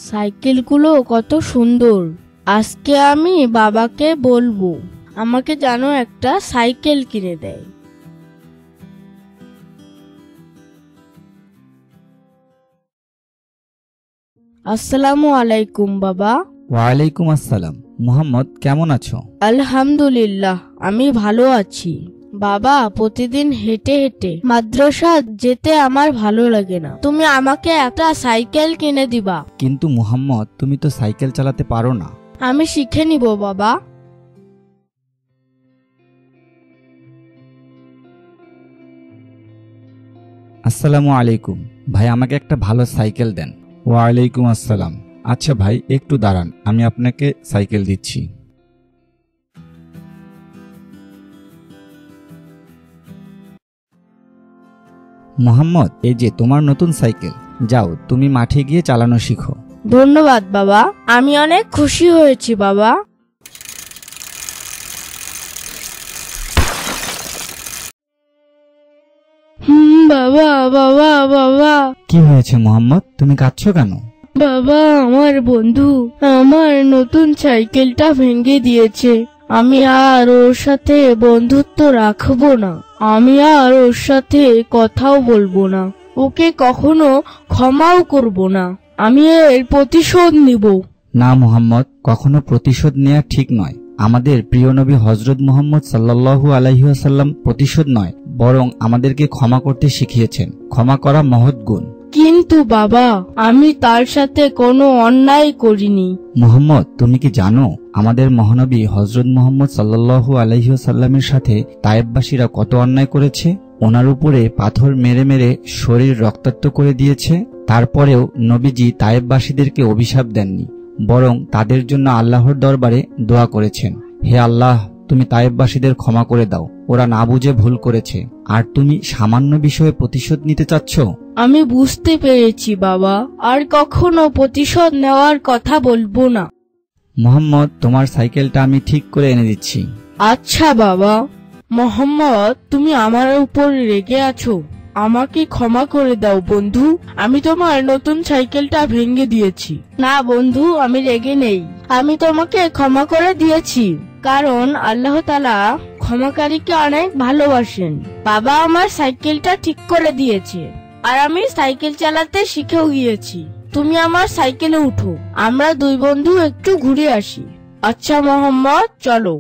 সাইকেলগুলো কত সুন্দর। আজকে আমি বাবাকে বলবো আমাকে যেন একটা সাইকেল কিনে দেয়। আসসালামু আলাইকুম বাবা। ওয়ালাইকুম আসসালাম। মুহাম্মদ, কেমন আছো? আলহামদুলিল্লাহ, আমি ভালো আছি। বাবা, প্রতিদিন হেঁটে হেঁটে মাদ্রাসা যেতে আমার ভালো লাগে না, তুমি আমাকে একটা সাইকেল কিনে দিবা। কিন্তু মুহাম্মদ, তুমি তো সাইকেল চালাতে পারো না। আমি শিখে নিব বাবা। আসসালামু আলাইকুম ভাই, আমাকে একটা ভালো সাইকেল দেন। ওয়ালাইকুম আসসালাম। আচ্ছা ভাই, একটু দাঁড়ান, আমি আপনাকে সাইকেল দিচ্ছি। মুহাম্মদ, এই যে তোমার নতুন সাইকেল, যাও তুমি মাঠে গিয়ে চালানো শিখো। ধন্যবাদ বাবা, আমি অনেক খুশি হয়েছি বাবা। বাবা বাবা বাবা। কি হয়েছে মুহাম্মদ, তুমি কাঁদছো কেন? বাবা, আমার বন্ধু আমার নতুন সাইকেলটা ভেঙে দিয়েছে। আমি আর ওর সাথে বন্ধুত্ব রাখবো না, আমি আর ওর সাথে কথাও বলবো না, ওকে কখনো ক্ষমাও করব না। আমি এর প্রতিশোধ নিব। না মুহাম্মদ, কখনো প্রতিশোধ নেওয়া ঠিক নয়। আমাদের প্রিয় নবী হযরত মুহাম্মদ সাল্লাল্লাহু আলাইহি ওয়াসাল্লাম প্রতিশোধ নয়, বরং আমাদেরকে ক্ষমা করতে শিখিয়েছেন। ক্ষমা করা মহৎ গুণ। কিন্তু বাবা, আমি তার সাথে কোনো অন্যায় করিনি। মুহাম্মদ, তুমি কি জানো আমাদের মহানবী হযরত মুহাম্মদ সাল্লাল্লাহু আলাইহি ওয়াসাল্লামের সাথে তায়েববাসীরা কত অন্যায় করেছে? ওনার উপরে পাথর মেরে মেরে শরীর রক্তাক্ত করে দিয়েছে। তারপরেও নবীজি তায়েববাসীদেরকে অভিশাপ দেননি, বরং তাদের জন্য আল্লাহর দরবারে দোয়া করেছেন, হে আল্লাহ, তুমি তায়েববাসীদের ক্ষমা করে দাও, ওরা না বুঝে ভুল করেছে। আর তুমি সামান্য বিষয়ে প্রতিশোধ নিতে চাচ্ছ? আমি বুঝতে পেরেছি বাবা, আর কখনো প্রতিশোধ নেওয়ার কথা বলবো না। মুহাম্মদ, তোমার সাইকেলটা আমি ঠিক করে এনে দিচ্ছি। আচ্ছা বাবা। মোহাম্মদ, তুমি আমার উপর রেগে আছো? আমাকে ক্ষমা করে দাও বন্ধু, আমি তোমার নতুন সাইকেলটা ভেঙে দিয়েছি। না বন্ধু, আমি রেগে নেই, আমি তোমাকে ক্ষমা করে দিয়েছি, কারণ আল্লাহ তাআলা ক্ষমাকারীকে অনেক ভালোবাসেন। বাবা আমার সাইকেলটা ঠিক করে দিয়েছে, আর আমি সাইকেল চালাতে শিখেও গিয়েছি। তুমি আমার সাইকেলে উঠো, আমরা দুই বন্ধু একটু ঘুরে আসি। আচ্ছা মোহাম্মদ, চলো।